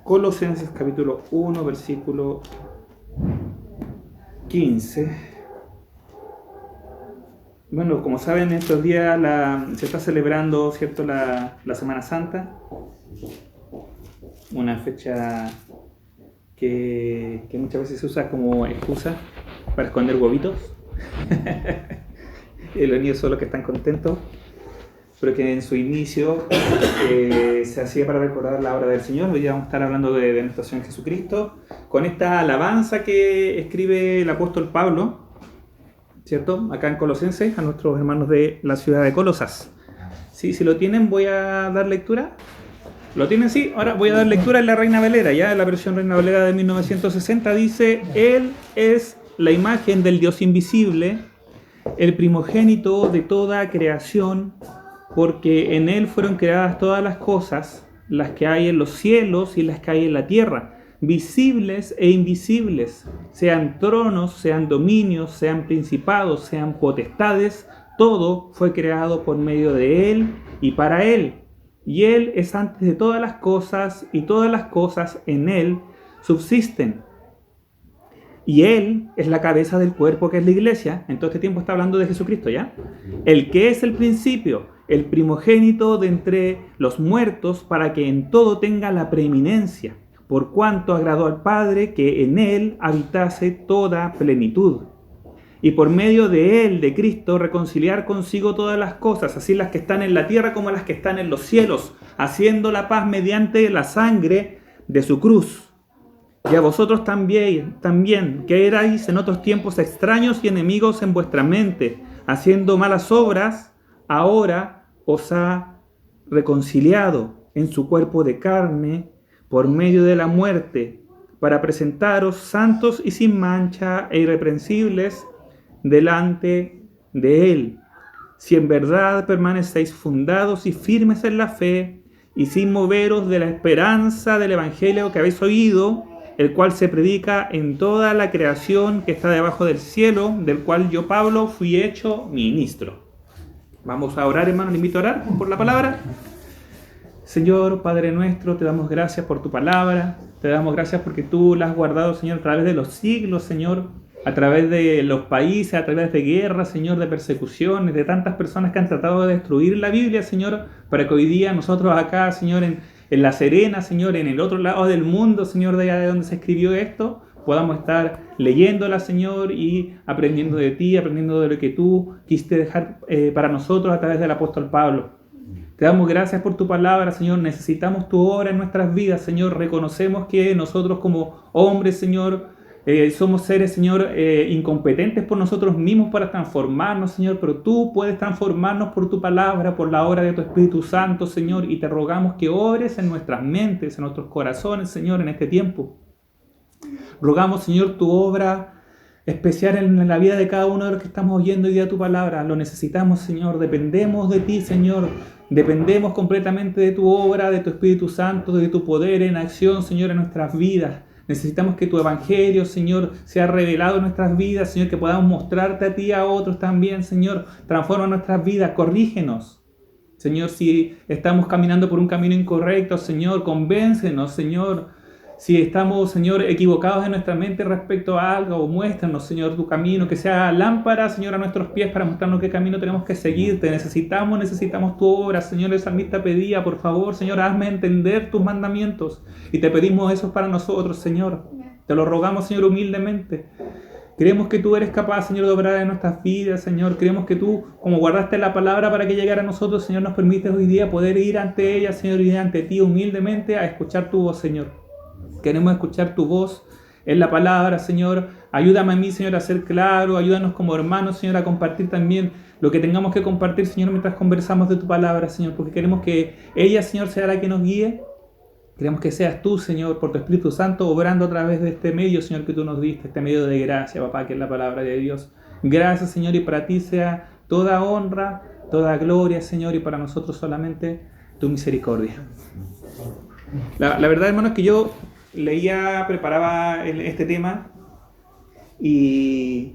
Colosenses capítulo 1, versículo 15. Bueno, como saben, estos días se está celebrando, ¿cierto?, la Semana Santa, una fecha que muchas veces se usa como excusa para esconder huevitos. Y los niños son los que están contentos, pero que en su inicio se hacía para recordar la obra del Señor. Hoy vamos a estar hablando de nuestro Señor Jesucristo, con esta alabanza que escribe el apóstol Pablo, ¿cierto?, acá en Colosenses, a nuestros hermanos de la ciudad de Colosas. ¿Sí? Si lo tienen, voy a dar lectura. ¿Lo tienen? Sí. Ahora voy a dar lectura en la Reina Valera, ya en la versión Reina Valera de 1960, dice: Él es la imagen del Dios invisible, el primogénito de toda creación, porque en Él fueron creadas todas las cosas, las que hay en los cielos y las que hay en la tierra, visibles e invisibles, sean tronos, sean dominios, sean principados, sean potestades, todo fue creado por medio de Él y para Él. Y Él es antes de todas las cosas, y todas las cosas en Él subsisten. Y Él es la cabeza del cuerpo, que es la iglesia. En todo este tiempo está hablando de Jesucristo, ¿ya? El que es el principio, el primogénito de entre los muertos, para que en todo tenga la preeminencia, por cuanto agradó al Padre que en Él habitase toda plenitud. Y por medio de Él, de Cristo, reconciliar consigo todas las cosas, así las que están en la tierra como las que están en los cielos, haciendo la paz mediante la sangre de su cruz. Y a vosotros también, que erais en otros tiempos extraños y enemigos en vuestra mente, haciendo malas obras, ahora os ha reconciliado en su cuerpo de carne por medio de la muerte, para presentaros santos y sin mancha e irreprensibles delante de Él. Si en verdad permanecéis fundados y firmes en la fe, y sin moveros de la esperanza del Evangelio que habéis oído, el cual se predica en toda la creación que está debajo del cielo, del cual yo, Pablo, fui hecho ministro. Vamos a orar, hermano, le invito a orar por la palabra. Señor, Padre nuestro, te damos gracias por tu palabra, te damos gracias porque tú la has guardado, Señor, a través de los siglos, Señor, a través de los países, a través de guerras, Señor, de persecuciones, de tantas personas que han tratado de destruir la Biblia, Señor, para que hoy día nosotros acá, Señor, en La Serena, Señor, en el otro lado del mundo, Señor, de allá de donde se escribió esto, podamos estar leyéndola, Señor, y aprendiendo de ti, aprendiendo de lo que tú quisiste dejar para nosotros a través del apóstol Pablo. Te damos gracias por tu palabra, Señor. Necesitamos tu obra en nuestras vidas, Señor. Reconocemos que nosotros como hombres, Señor, somos seres, Señor, incompetentes por nosotros mismos para transformarnos, Señor, pero tú puedes transformarnos por tu palabra, por la obra de tu Espíritu Santo, Señor, y te rogamos que obres en nuestras mentes, en nuestros corazones, Señor, en este tiempo. Rogamos, Señor, tu obra especial en la vida de cada uno de los que estamos oyendo hoy día tu palabra. Lo necesitamos, Señor, dependemos de ti, Señor, dependemos completamente de tu obra, de tu Espíritu Santo, de tu poder en acción, Señor, en nuestras vidas. Necesitamos que tu evangelio, Señor, sea revelado en nuestras vidas, Señor, que podamos mostrarte a ti y a otros también, Señor. Transforma nuestras vidas, corrígenos. Señor, si estamos caminando por un camino incorrecto, Señor, convéncenos, Señor. Si estamos, Señor, equivocados en nuestra mente respecto a algo, muéstranos, Señor, tu camino, que sea lámpara, Señor, a nuestros pies para mostrarnos qué camino tenemos que seguir. Te necesitamos tu obra, Señor. El salmista pedía, por favor, Señor, hazme entender tus mandamientos. Y te pedimos eso para nosotros, Señor. Te lo rogamos, Señor, humildemente. Creemos que tú eres capaz, Señor, de obrar en nuestras vidas, Señor. Creemos que tú, como guardaste la palabra para que llegara a nosotros, Señor, nos permites hoy día poder ir ante ella, Señor, y ante ti humildemente a escuchar tu voz, Señor. Queremos escuchar tu voz en la palabra, Señor. Ayúdame a mí, Señor, a ser claro. Ayúdanos como hermanos, Señor, a compartir también lo que tengamos que compartir, Señor, mientras conversamos de tu palabra, Señor. Porque queremos que ella, Señor, sea la que nos guíe. Queremos que seas tú, Señor, por tu Espíritu Santo, obrando a través de este medio, Señor, que tú nos diste, este medio de gracia, papá, que es la palabra de Dios. Gracias, Señor, y para ti sea toda honra, toda gloria, Señor, y para nosotros solamente tu misericordia. La verdad, hermano, es que yo preparaba este tema y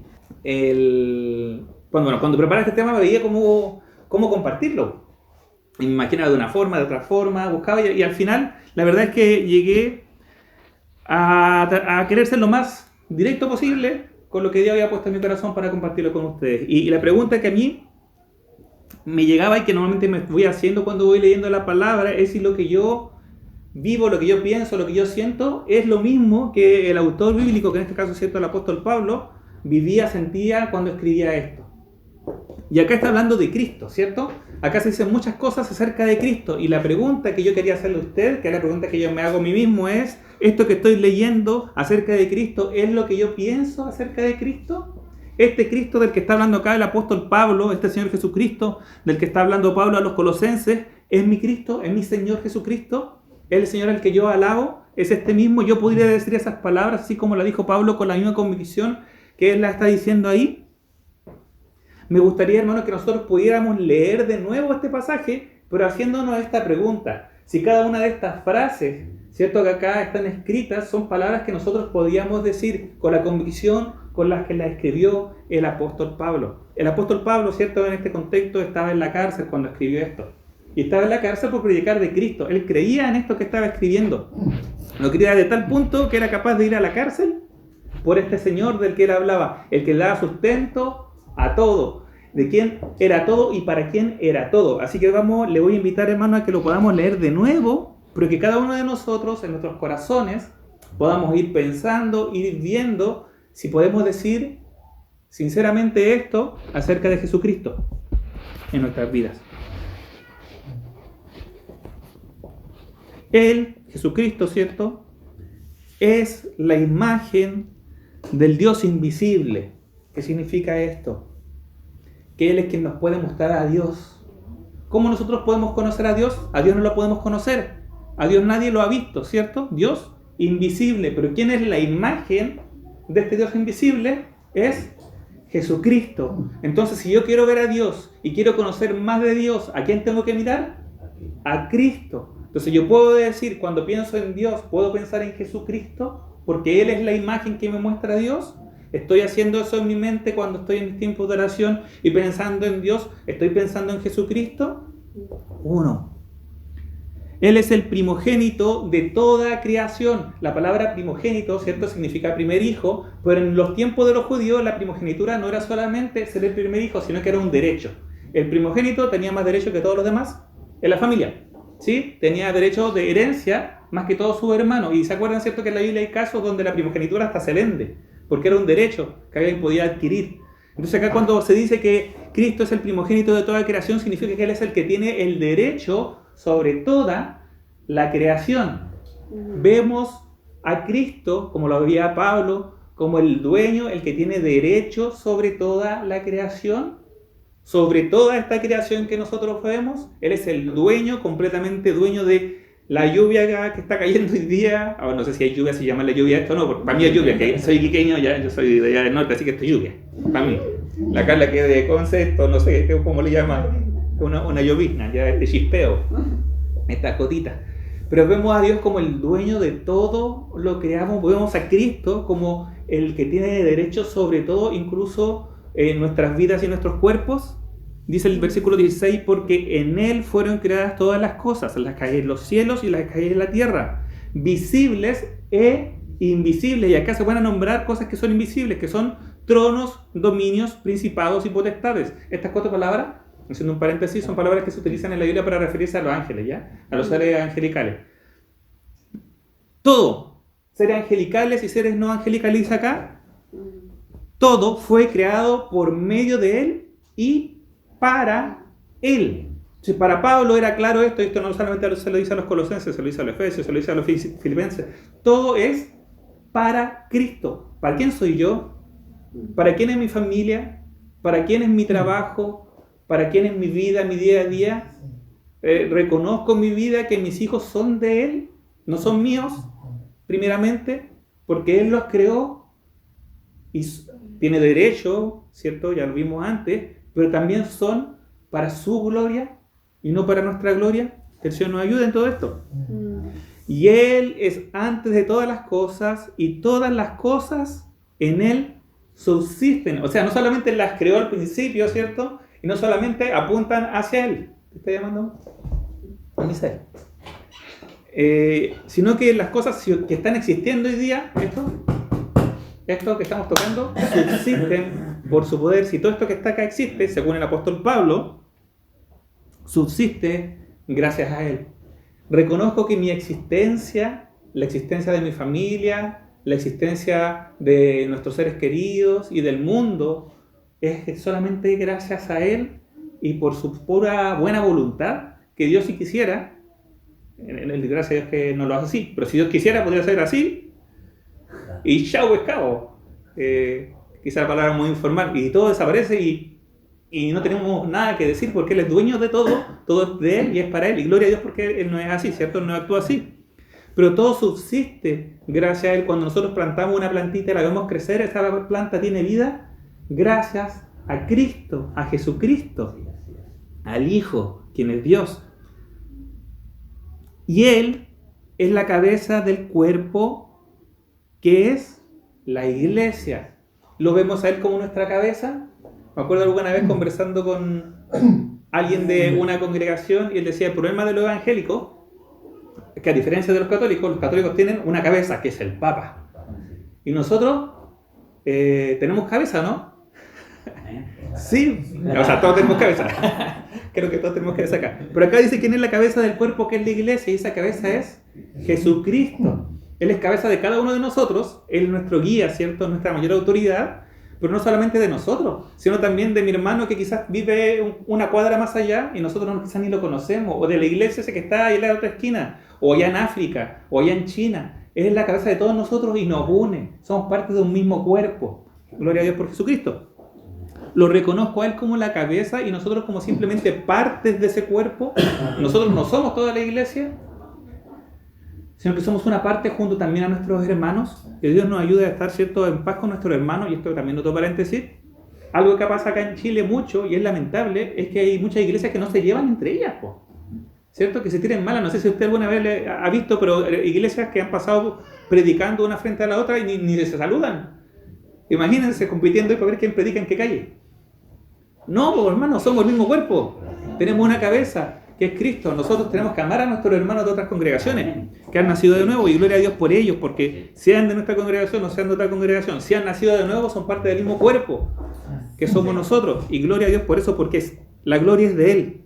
cuando preparaba este tema veía cómo compartirlo. Y me imaginaba de una forma, de otra forma, buscaba y al final la verdad es que llegué a querer ser lo más directo posible con lo que Dios había puesto en mi corazón para compartirlo con ustedes. Y la pregunta que a mí me llegaba y que normalmente me voy haciendo cuando voy leyendo la palabra es si lo que yo vivo, lo que yo pienso, lo que yo siento es lo mismo que el autor bíblico, que en este caso es cierto el apóstol Pablo, vivía, sentía cuando escribía esto. Y acá está hablando de Cristo, ¿cierto? Acá se dicen muchas cosas acerca de Cristo. Y la pregunta que yo quería hacerle a usted, que es la pregunta que yo me hago a mí mismo, es: ¿esto que estoy leyendo acerca de Cristo es lo que yo pienso acerca de Cristo? Este Cristo del que está hablando acá el apóstol Pablo, este Señor Jesucristo del que está hablando Pablo a los colosenses, ¿es mi Cristo? ¿Es mi Señor Jesucristo? ¿Es el Señor al que yo alabo? ¿Es este mismo? Yo podría decir esas palabras así como la dijo Pablo, con la misma convicción que él la está diciendo ahí. Me gustaría, hermanos, que nosotros pudiéramos leer de nuevo este pasaje, pero haciéndonos esta pregunta: si cada una de estas frases, cierto, que acá están escritas, son palabras que nosotros podíamos decir con la convicción con las que la escribió el apóstol Pablo. El apóstol Pablo, cierto, en este contexto estaba en la cárcel cuando escribió esto. Y estaba en la cárcel por predicar de Cristo. Él creía en esto que estaba escribiendo. Lo creía de tal punto que era capaz de ir a la cárcel por este Señor del que él hablaba, el que le daba sustento a todo, de quién era todo y para quién era todo. Así que le voy a invitar, hermano, a que lo podamos leer de nuevo, pero que cada uno de nosotros en nuestros corazones podamos ir pensando, ir viendo si podemos decir sinceramente esto acerca de Jesucristo en nuestras vidas. Él, Jesucristo, ¿cierto?, es la imagen del Dios invisible. ¿Qué significa esto? Que Él es quien nos puede mostrar a Dios. ¿Cómo nosotros podemos conocer a Dios? A Dios no lo podemos conocer. A Dios nadie lo ha visto, ¿cierto? Dios invisible. Pero ¿quién es la imagen de este Dios invisible? Es Jesucristo. Entonces, si yo quiero ver a Dios y quiero conocer más de Dios, ¿a quién tengo que mirar? A Cristo. Entonces yo puedo decir, cuando pienso en Dios, ¿puedo pensar en Jesucristo? Porque Él es la imagen que me muestra a Dios. ¿Estoy haciendo eso en mi mente cuando estoy en mis tiempos de oración y pensando en Dios? ¿Estoy pensando en Jesucristo? Uno. Él es el primogénito de toda creación. La palabra primogénito, ¿cierto?, significa primer hijo, pero en los tiempos de los judíos la primogenitura no era solamente ser el primer hijo, sino que era un derecho. El primogénito tenía más derecho que todos los demás en la familia, ¿sí? Tenía derecho de herencia más que todos sus hermanos. Y se acuerdan, ¿cierto?, que en la Biblia hay casos donde la primogenitura hasta se vende, porque era un derecho que alguien podía adquirir. Entonces acá cuando se dice que Cristo es el primogénito de toda creación, significa que Él es el que tiene el derecho sobre toda la creación. Vemos a Cristo, como lo veía Pablo, como el dueño, el que tiene derecho sobre toda la creación, sobre toda esta creación que nosotros vemos. Él es el dueño, completamente dueño de la lluvia que está cayendo hoy día. Ahora no sé si hay lluvia, si llama la lluvia esto o no, porque para mí es lluvia, que soy quiqueño, ya, yo soy de allá del norte, así que esto es lluvia, para mí. La Carla que es de Concepto, no sé cómo le llaman, una llovizna, ya este chispeo, esta gotita. Pero vemos a Dios como el dueño de todo lo que creamos, vemos a Cristo como el que tiene derecho sobre todo, incluso en nuestras vidas y nuestros cuerpos. Dice el versículo 16, porque en Él fueron creadas todas las cosas, las que hay en los cielos y las que hay en la tierra, visibles e invisibles. Y acá se van a nombrar cosas que son invisibles, que son tronos, dominios, principados y potestades. Estas cuatro palabras, haciendo un paréntesis, son palabras que se utilizan en la Biblia para referirse a los ángeles, ¿ya? A los seres angelicales. Todo, seres angelicales y seres no angelicales acá, todo fue creado por medio de Él y para Él. Si para Pablo era claro esto no solamente se lo dice a los colosenses, se lo dice a los efesios, se lo dice a los filipenses. Todo es para Cristo. ¿Para quién soy yo? ¿Para quién es mi familia? ¿Para quién es mi trabajo? ¿Para quién es mi vida, mi día a día? Reconozco en mi vida que mis hijos son de Él, no son míos, primeramente, porque Él los creó y tiene derecho, ¿cierto? Ya lo vimos antes, pero también son para su gloria y no para nuestra gloria. Que el Señor nos ayude en todo esto. Y Él es antes de todas las cosas y todas las cosas en Él subsisten. O sea, no solamente las creó al principio, ¿cierto? Y no solamente apuntan hacia Él. ¿Te está llamando? Misael. sino que las cosas que están existiendo hoy día, esto que estamos tocando, subsisten por su poder. Si todo esto que está acá existe, según el apóstol Pablo, subsiste gracias a Él. Reconozco que mi existencia, la existencia de mi familia, la existencia de nuestros seres queridos y del mundo, es solamente gracias a Él y por su pura buena voluntad, que Dios si quisiera, gracias a Dios que no lo hace así, pero si Dios quisiera podría ser así, y chao pescado. Quizá la palabra muy informal, y todo desaparece y no tenemos nada que decir porque Él es dueño de todo es de Él y es para Él, y gloria a Dios porque Él no es así, ¿cierto? Él no actúa así. Pero todo subsiste gracias a Él. Cuando nosotros plantamos una plantita y la vemos crecer, esa planta tiene vida gracias a Cristo, a Jesucristo, al Hijo, quien es Dios. Y Él es la cabeza del cuerpo que es la iglesia. ¿Lo vemos a Él como nuestra cabeza? Me acuerdo alguna vez conversando con alguien de una congregación y él decía, el problema de los evangélicos es que a diferencia de los católicos tienen una cabeza, que es el Papa. Y nosotros tenemos cabeza, ¿no? Sí, o sea, todos tenemos cabeza. Creo que todos tenemos cabeza acá. Pero acá dice quién es la cabeza del cuerpo, que es la iglesia, y esa cabeza es Jesucristo. Él es cabeza de cada uno de nosotros, Él es nuestro guía, ¿cierto? Nuestra mayor autoridad, pero no solamente de nosotros, sino también de mi hermano que quizás vive una cuadra más allá y nosotros quizás ni lo conocemos, o de la iglesia ese que está ahí en la otra esquina, o allá en África, o allá en China. Él es la cabeza de todos nosotros y nos une, somos parte de un mismo cuerpo. Gloria a Dios por Jesucristo. Lo reconozco a Él como la cabeza y nosotros como simplemente partes de ese cuerpo. Nosotros no somos toda la iglesia, sino que somos una parte junto también a nuestros hermanos. Que Dios nos ayude a estar, ¿cierto?, en paz con nuestros hermanos. Y esto también otro paréntesis. Algo que pasa acá en Chile mucho, y es lamentable, es que hay muchas iglesias que no se llevan entre ellas, ¿cierto? Que se tiren malas. No sé si usted alguna vez ha visto, pero iglesias que han pasado predicando una frente a la otra y ni se saludan. Imagínense compitiendo para ver quién predica en qué calle. No, pues, hermanos, somos el mismo cuerpo. Tenemos una cabeza, que es Cristo. Nosotros tenemos que amar a nuestros hermanos de otras congregaciones que han nacido de nuevo, y gloria a Dios por ellos, porque sean de nuestra congregación o sean de otra congregación, si han nacido de nuevo, son parte del mismo cuerpo que somos nosotros, y gloria a Dios por eso, porque la gloria es de Él.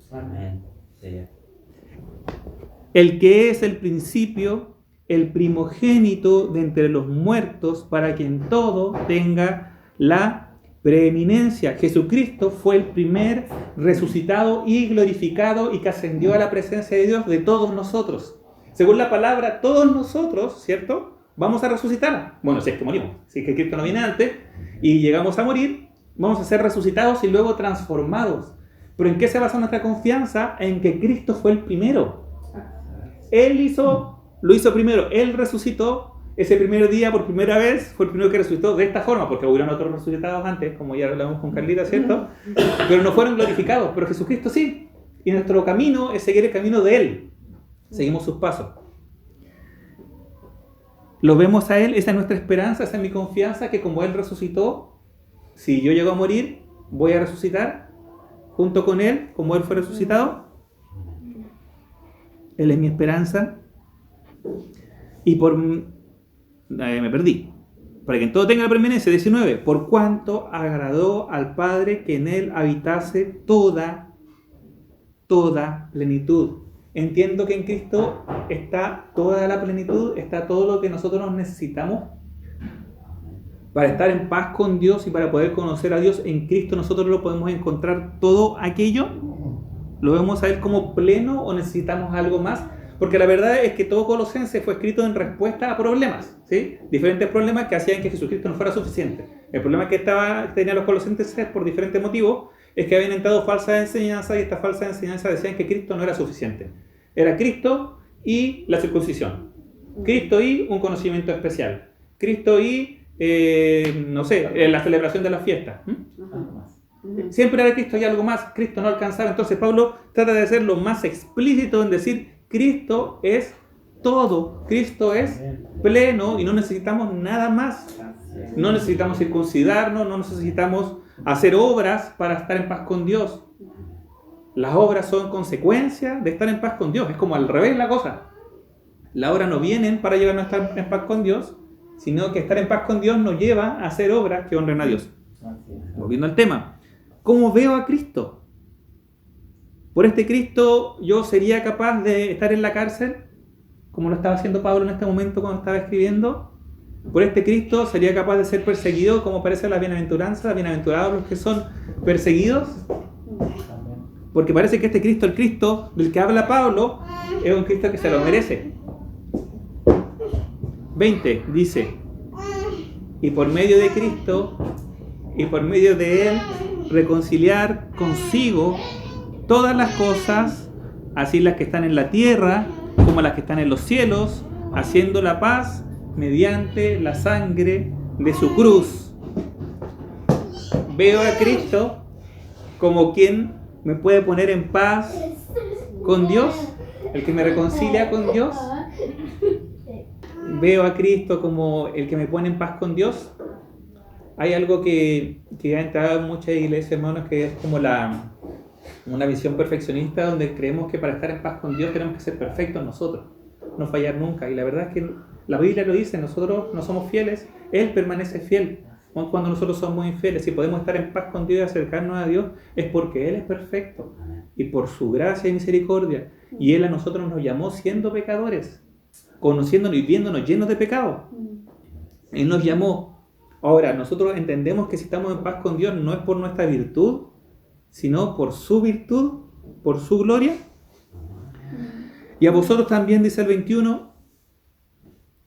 El que es el principio, el primogénito de entre los muertos, para que en todo tenga la preeminencia. Jesucristo fue el primer resucitado y glorificado y que ascendió a la presencia de Dios de todos nosotros. Según la palabra, todos nosotros, ¿cierto?, vamos a resucitar. Bueno, si es que morimos, si es que Cristo no viene antes y llegamos a morir, vamos a ser resucitados y luego transformados. ¿Pero en qué se basa nuestra confianza? En que Cristo fue el primero. Él lo hizo primero, Él resucitó. Ese primer día, por primera vez, fue el primero que resucitó de esta forma, porque hubieron otros resucitados antes, como ya hablamos con Carlita, ¿cierto? Pero no fueron glorificados, pero Jesucristo sí. Y nuestro camino es seguir el camino de Él. Seguimos sus pasos. Lo vemos a Él, esa es nuestra esperanza, esa es mi confianza, que como Él resucitó, si yo llego a morir, voy a resucitar junto con Él, como Él fue resucitado. Él es mi esperanza. Y me perdí. Para que en todo tenga la preeminencia, 19. Por cuanto agradó al Padre que en Él habitase toda plenitud. Entiendo que en Cristo está toda la plenitud, está todo lo que nosotros necesitamos para estar en paz con Dios y para poder conocer a Dios. En Cristo nosotros lo podemos encontrar todo aquello. ¿Lo vemos a Él como pleno o necesitamos algo más? Porque la verdad es que todo Colosenses fue escrito en respuesta a problemas, ¿sí? Diferentes problemas que hacían que Jesucristo no fuera suficiente. El problema que tenían los Colosenses por diferentes motivos es que habían entrado falsas enseñanzas, y estas falsas enseñanzas decían que Cristo no era suficiente. Era Cristo y la circuncisión. Cristo y un conocimiento especial. Cristo y, la celebración de las fiestas. Siempre era Cristo y algo más. Cristo no alcanzaba. Entonces Pablo trata de ser lo más explícito en decir: Cristo es todo, Cristo es pleno y no necesitamos nada más. No necesitamos circuncidarnos, no necesitamos hacer obras para estar en paz con Dios. Las obras son consecuencia de estar en paz con Dios. Es como al revés la cosa. Las obras no vienen para llevarnos a estar en paz con Dios, sino que estar en paz con Dios nos lleva a hacer obras que honren a Dios. Volviendo al tema, ¿cómo veo a Cristo? Por este Cristo yo sería capaz de estar en la cárcel, como lo estaba haciendo Pablo en este momento cuando estaba escribiendo. Por este Cristo sería capaz de ser perseguido, como parece la bienaventuranza, bienaventurados los que son perseguidos. Porque parece que este Cristo, el Cristo del que habla Pablo, es un Cristo que se lo merece. 20 dice, y por medio de Cristo y por medio de Él reconciliar consigo todas las cosas, así las que están en la tierra como las que están en los cielos, haciendo la paz mediante la sangre de su cruz. Veo a Cristo como quien me puede poner en paz con Dios, el que me reconcilia con Dios. Veo a Cristo como el que me pone en paz con Dios. Hay algo que ha entrado en muchas iglesias, hermanos, que es como una visión perfeccionista, donde creemos que para estar en paz con Dios tenemos que ser perfectos nosotros, no fallar nunca. Y la verdad es que la Biblia lo dice, nosotros no somos fieles, Él permanece fiel. Cuando nosotros somos infieles, si podemos estar en paz con Dios y acercarnos a Dios, es porque Él es perfecto y por su gracia y misericordia. Y Él a nosotros nos llamó siendo pecadores, conociéndonos y viéndonos llenos de pecado. Él nos llamó. Ahora, nosotros entendemos que si estamos en paz con Dios no es por nuestra virtud, sino por su virtud, por su gloria. Y a vosotros también, dice el 21,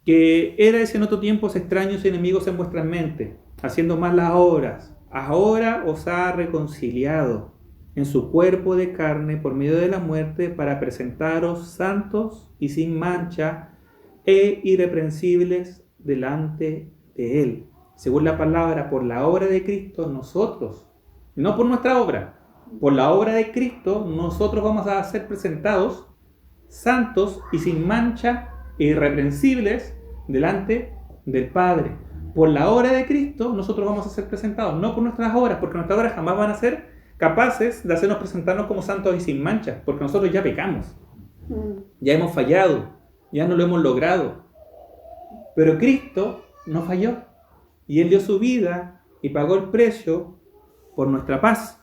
que erais en otro tiempo extraños y enemigos en vuestras mentes, haciendo malas obras. Ahora os ha reconciliado en su cuerpo de carne por medio de la muerte, para presentaros santos y sin mancha e irreprensibles delante de Él. Según la palabra, por la obra de Cristo, nosotros, no por nuestra obra, por la obra de Cristo, nosotros vamos a ser presentados santos y sin mancha e irreprensibles delante del Padre. Por la obra de Cristo, nosotros vamos a ser presentados, no por nuestras obras, porque nuestras obras jamás van a ser capaces de hacernos presentarnos como santos y sin mancha, porque nosotros ya pecamos, ya hemos fallado, ya no lo hemos logrado. Pero Cristo no falló, y Él dio su vida y pagó el precio por nuestra paz.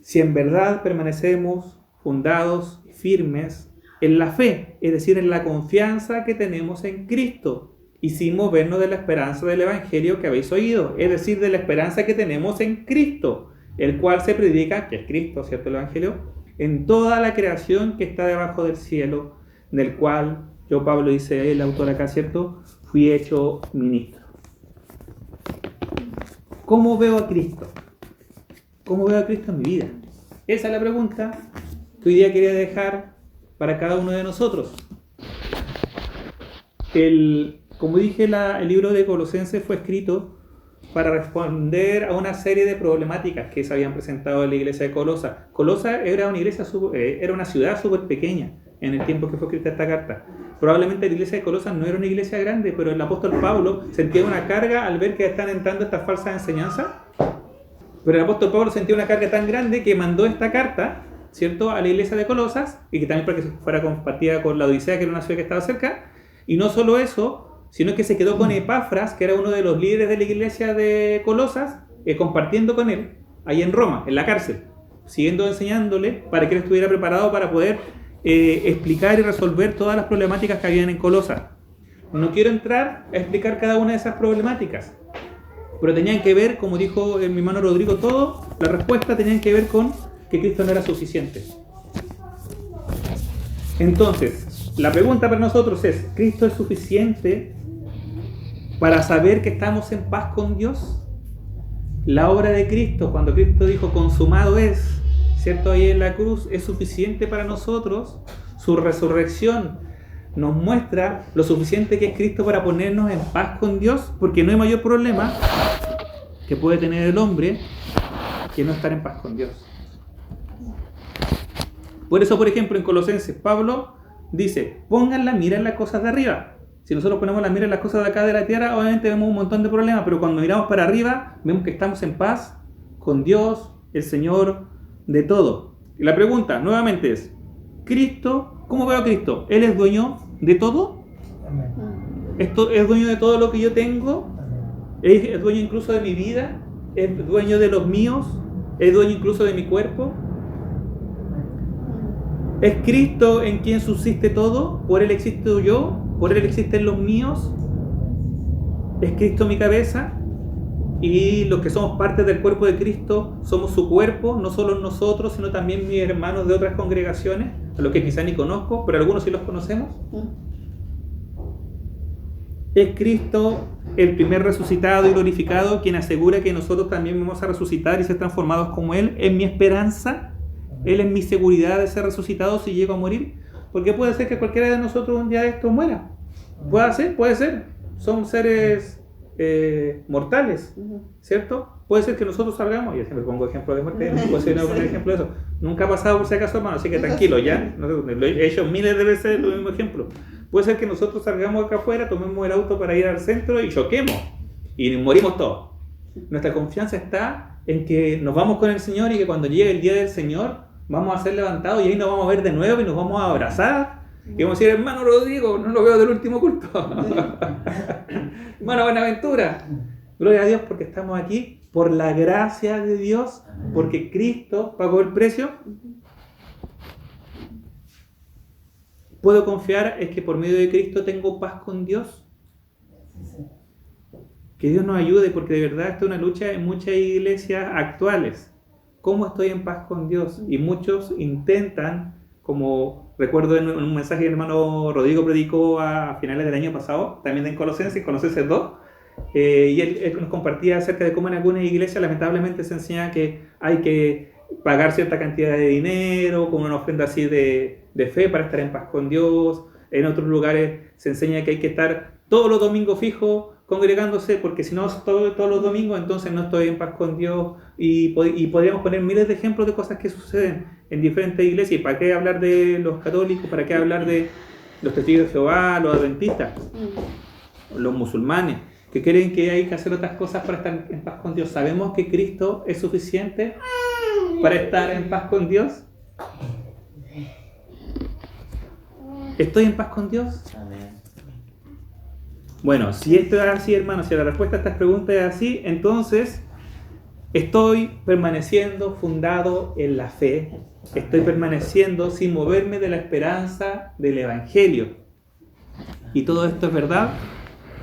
Si en verdad permanecemos fundados y firmes en la fe, es decir, en la confianza que tenemos en Cristo, y sin movernos de la esperanza del Evangelio que habéis oído, es decir, de la esperanza que tenemos en Cristo, el cual se predica, que es Cristo, ¿cierto? El Evangelio, en toda la creación que está debajo del cielo, del cual yo, Pablo, dice el autor acá, ¿cierto?, fui hecho ministro. ¿Cómo veo a Cristo? ¿Cómo veo a Cristo en mi vida? Esa es la pregunta que hoy día quería dejar para cada uno de nosotros. Como dije, el libro de Colosenses fue escrito para responder a una serie de problemáticas que se habían presentado en la iglesia de Colosa. Colosa era una ciudad súper pequeña en el tiempo que fue escrita esta carta. Probablemente la iglesia de Colosas no era una iglesia grande, pero el apóstol Pablo sentía una carga al ver que están entrando estas falsas enseñanzas. Pero el apóstol Pablo sentía una carga tan grande que mandó esta carta, ¿cierto?, a la iglesia de Colosas, y que también para que fuera compartida con la Odisea, que era una ciudad que estaba cerca. Y no solo eso, sino que se quedó con Epafras, que era uno de los líderes de la iglesia de Colosas, compartiendo con él, ahí en Roma, en la cárcel, siguiendo enseñándole para que él estuviera preparado para poder explicar y resolver todas las problemáticas que habían en Colosas. No quiero entrar a explicar cada una de esas problemáticas, pero tenían que ver, como dijo mi hermano Rodrigo, la respuesta tenían que ver con que Cristo no era suficiente. Entonces, la pregunta para nosotros es, ¿Cristo es suficiente para saber que estamos en paz con Dios? La obra de Cristo, cuando Cristo dijo consumado es, ¿cierto?, ahí en la cruz, es suficiente para nosotros. Su resurrección nos muestra lo suficiente que es Cristo para ponernos en paz con Dios, porque no hay mayor problema que puede tener el hombre que no estar en paz con Dios. Por eso, por ejemplo, en Colosenses, Pablo dice, pongan la mira en las cosas de arriba. Si nosotros ponemos la mira en las cosas de acá de la tierra, obviamente vemos un montón de problemas, pero cuando miramos para arriba, vemos que estamos en paz con Dios, el Señor de todo. Y la pregunta nuevamente es, ¿Cristo ¿Cómo veo a Cristo? Él es dueño de todo. Esto es dueño de todo lo que yo tengo. Es dueño incluso de mi vida. Es dueño de los míos. Es dueño incluso de mi cuerpo. Es Cristo en quien subsiste todo. Por Él existo yo. Por Él existen los míos. Es Cristo mi cabeza. Y los que somos parte del cuerpo de Cristo somos su cuerpo, no solo nosotros, sino también mis hermanos de otras congregaciones, a los que quizá ni conozco, pero algunos sí los conocemos. Es Cristo el primer resucitado y glorificado, quien asegura que nosotros también vamos a resucitar y ser transformados como Él. Es mi esperanza, Él es mi seguridad de ser resucitado si llego a morir, porque puede ser que cualquiera de nosotros un día de esto muera. Puede ser. Somos seres mortales, ¿cierto? Puede ser que nosotros salgamos, yo siempre pongo ejemplo de muerte, puede ser un ejemplo de eso. Nunca ha pasado por si acaso, hermano, así que tranquilo, ya. Lo he hecho miles de veces el mismo ejemplo. Puede ser que nosotros salgamos acá afuera, tomemos el auto para ir al centro y choquemos y morimos todos. Nuestra confianza está en que nos vamos con el Señor y que cuando llegue el día del Señor vamos a ser levantados y ahí nos vamos a ver de nuevo y nos vamos a abrazar y vamos a decir, hermano Rodrigo, no lo veo del último culto. Hermano Buenaventura, gloria a Dios porque estamos aquí por la gracia de Dios, porque Cristo pagó el precio. Puedo confiar en que por medio de Cristo tengo paz con Dios. Que Dios nos ayude, porque de verdad esta es una lucha en muchas iglesias actuales. ¿Cómo estoy en paz con Dios? Y muchos intentan, como recuerdo en un mensaje que el hermano Rodrigo predicó a finales del año pasado, también en Colosenses 2, y él nos compartía acerca de cómo en algunas iglesias lamentablemente se enseña que hay que pagar cierta cantidad de dinero con una ofrenda así de fe para estar en paz con Dios. En otros lugares se enseña que hay que estar todos los domingos fijos congregándose, porque si no todos los domingos entonces no estoy en paz con Dios, y podríamos poner miles de ejemplos de cosas que suceden en diferentes iglesias. ¿Y para qué hablar de los católicos? ¿Para qué hablar de los testigos de Jehová, los adventistas, los musulmanes, que creen que hay que hacer otras cosas para estar en paz con Dios? ¿Sabemos que Cristo es suficiente para estar en paz con Dios? ¿Estoy en paz con Dios? Amén. Bueno, si esto es así, hermanos, si la respuesta a estas preguntas es así, entonces estoy permaneciendo fundado en la fe, estoy permaneciendo sin moverme de la esperanza del Evangelio. Y todo esto es verdad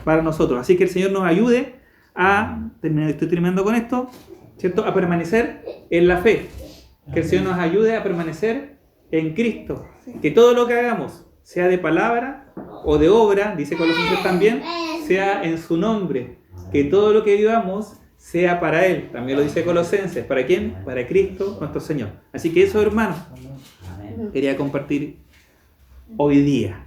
para nosotros. Así que el Señor nos ayude a, estoy terminando con esto, ¿cierto?, a permanecer en la fe. Que el Señor nos ayude a permanecer en Cristo. Que todo lo que hagamos, sea de palabra o de obra, dice Colosenses también, sea en su nombre. Que todo lo que vivamos sea para Él. También lo dice Colosenses. ¿Para quién? Para Cristo nuestro Señor. Así que eso, hermanos, quería compartir hoy día.